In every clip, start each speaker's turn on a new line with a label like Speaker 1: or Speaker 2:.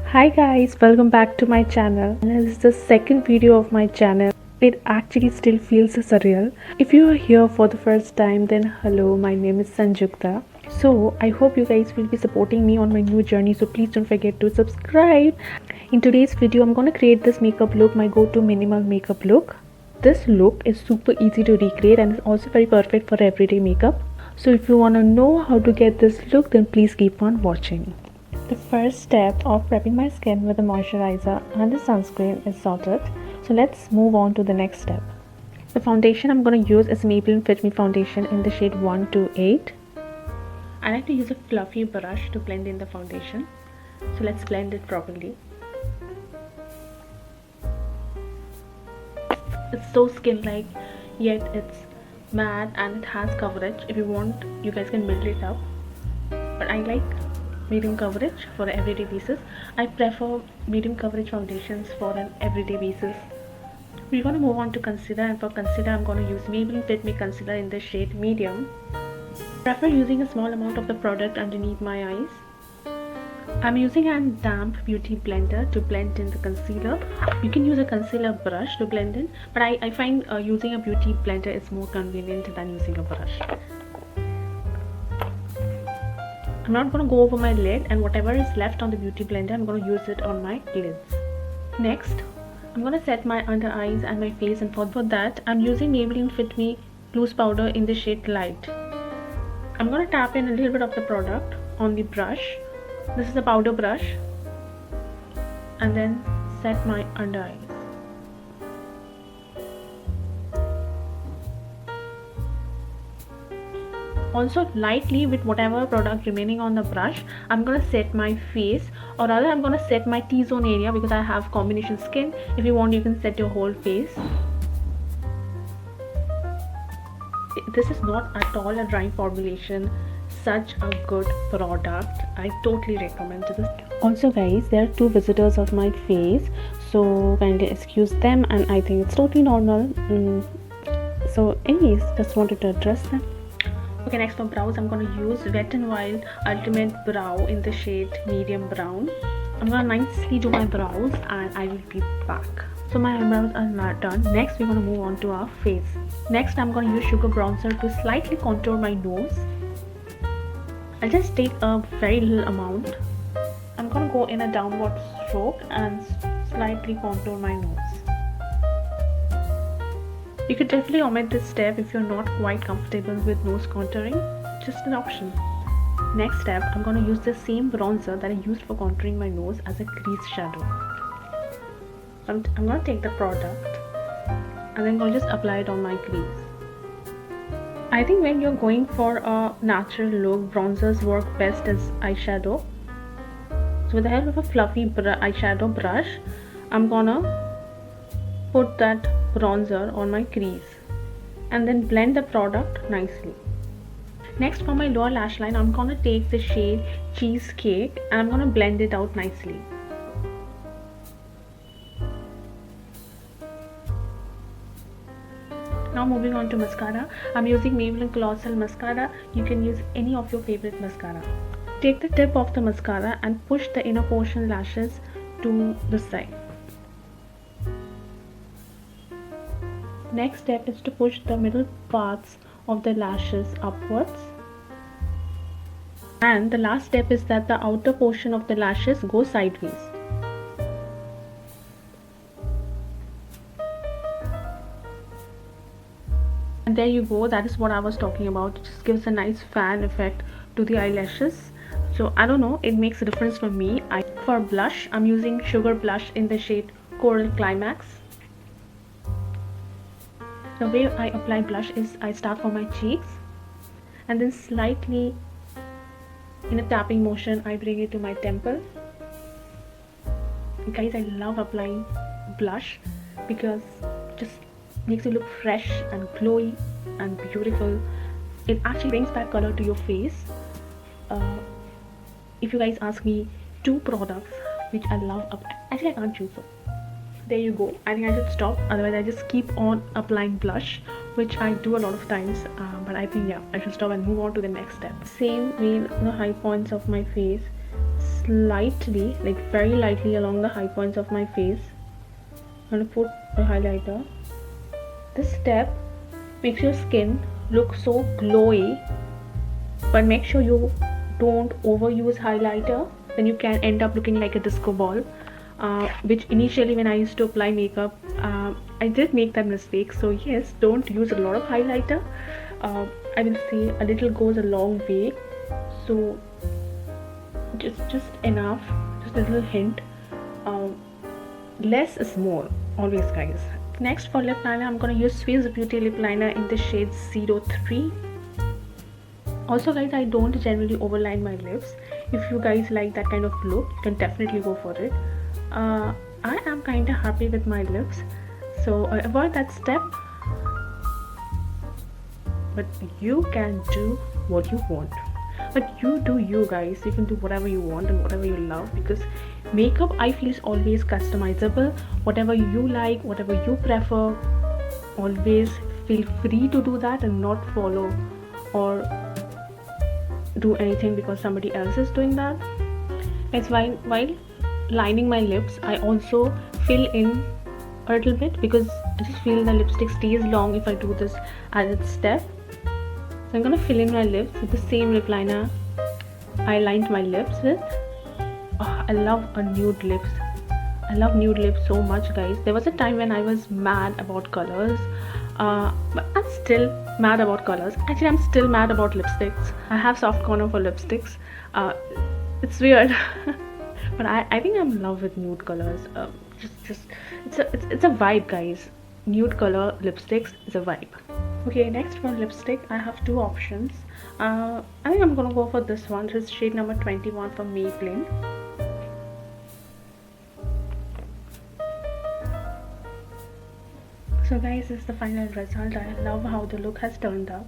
Speaker 1: Hi guys, welcome back to my channel. This is the second video of my channel. It actually still feels surreal. If you are here for the first time, then hello, my name is Sanjukta. So I hope you guys will be supporting me on my new journey, so please don't forget to subscribe. In today's video, I'm gonna create this makeup look, my go-to minimal makeup look. This look is super easy to recreate and is also very perfect for everyday makeup. So if you wanna know how to get this look, then please keep on watching. The first step of prepping my skin with a moisturizer and a sunscreen is sorted. So let's move on to the next step. The foundation I'm going to use is Maybelline Fit Me foundation in the shade 128. I like to use a fluffy brush to blend in the foundation. So let's blend it properly. It's so skin-like, yet it's matte and it has coverage. If you want, you guys can build it up. But I like medium coverage for an everyday basis. I prefer medium coverage foundations for an everyday basis. We're going to move on to concealer, and for concealer I'm going to use Maybelline Fit Me concealer in the shade medium. I prefer using a small amount of the product underneath my eyes. I'm using a damp beauty blender to blend in the concealer. You can use a concealer brush to blend in, but I find using a beauty blender is more convenient than using a brush. I'm not going to go over my lid, and whatever is left on the beauty blender, I'm going to use it on my lids. Next, I'm going to set my under eyes and my face, and for that, I'm using Maybelline Fit Me loose powder in the shade light. I'm going to tap in a little bit of the product on the brush. This is a powder brush, and then set my under eyes. Also lightly with whatever product remaining on the brush, I'm gonna set my face, or rather I'm gonna set my T-zone area because I have combination skin. If you want, you can set your whole face. This is not at all a drying formulation. Such a good product. I totally recommend this. Also guys, there are two visitors of my face, so kindly excuse them, and I think it's totally normal. So anyways, just wanted to address them. Okay, next for brows, I'm going to use Wet n Wild Ultimate Brow in the shade medium brown. I'm going to nicely do my brows and I will be back. So my eyebrows are not done. Next, we're going to move on to our face. Next, I'm going to use Sugar Bronzer to slightly contour my nose. I'll just take a very little amount. I'm going to go in a downward stroke and slightly contour my nose. You could definitely omit this step if you're not quite comfortable with nose contouring. Just an option. Next step, I'm going to use the same bronzer that I used for contouring my nose as a crease shadow. I'm going to take the product and then I'm going to just apply it on my crease. I think when you're going for a natural look, bronzers work best as eyeshadow. So with the help of a fluffy eyeshadow brush, I'm gonna put that bronzer on my crease and then blend the product nicely. Next, for my lower lash line, I'm gonna take the shade Cheesecake and I'm gonna blend it out nicely. Now moving on to mascara, I'm using Maybelline Colossal Mascara. You can use any of your favorite mascara. Take the tip of the mascara and push the inner portion lashes to the side. Next step is to push the middle parts of the lashes upwards. And the last step is that the outer portion of the lashes go sideways. And there you go, that is what I was talking about. It just gives a nice fan effect to the eyelashes. So I don't know, it makes a difference for me. For blush, I'm using Sugar Blush in the shade Coral Climax. The way I apply blush is I start from my cheeks and then slightly in a tapping motion I bring it to my temple. Guys, I love applying blush because it just makes you look fresh and glowy and beautiful. It actually brings back color to your face. If you guys ask me two products which I love, actually I can't choose. There you go. I think I should stop, otherwise I just keep on applying blush, which I do a lot of times, but I think I should stop and move on to the next step. Same way, the high points of my face, lightly, like very lightly along the high points of my face. I'm going to put a highlighter. This step makes your skin look so glowy, but make sure you don't overuse highlighter, then you can end up looking like a disco ball, which initially when I used to apply makeup, I did make that mistake. So yes, don't use a lot of highlighter. I will say a little goes a long way, so just enough, just a little hint. Less is more always, guys. Next, for lip liner, I'm gonna use Swiss Beauty lip liner in the shade 03. Also guys, I don't generally overline my lips. If you guys like that kind of look, you can definitely go for it. I am kind of happy with my lips, so avoid that step, but you can do what you want. But you do you, guys. You can do whatever you want and whatever you love, because makeup, I feel, is always customizable. Whatever you like, whatever you prefer, always feel free to do that and not follow or do anything because somebody else is doing that. It's while lining my lips, I also fill in a little bit because I just feel the lipstick stays long if I do this as its step. So I'm gonna fill in my lips with the same lip liner I lined my lips with. I love a nude lips. I love nude lips so much, guys. There was a time when I was mad about colors, but I'm still mad about colors. Actually, I'm still mad about lipsticks. I have soft corner for lipsticks. It's weird, but I think I'm in love with nude colors. It's a vibe, guys. Nude color lipsticks is a vibe. Okay, next for lipstick, I have two options. I think I'm gonna go for this one. This is shade number 21 from Maybelline. So guys, this is the final result. I love how the look has turned out.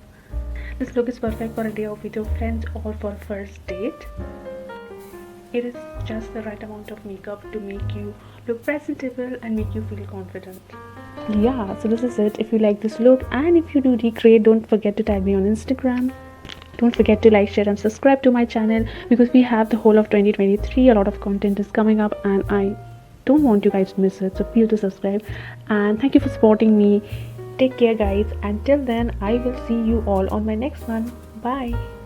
Speaker 1: This look is perfect for a day out with your friends or for a first date. It is just the right amount of makeup to make you look presentable and make you feel confident. Yeah, so this is it. If you like this look and if you do recreate, don't forget to tag me on Instagram. Don't forget to like, share and subscribe to my channel, because we have the whole of 2023. A lot of content is coming up and I don't want you guys to miss it, so feel to subscribe. And thank you for supporting me. Take care, guys. Until then, I will see you all on my next one. Bye.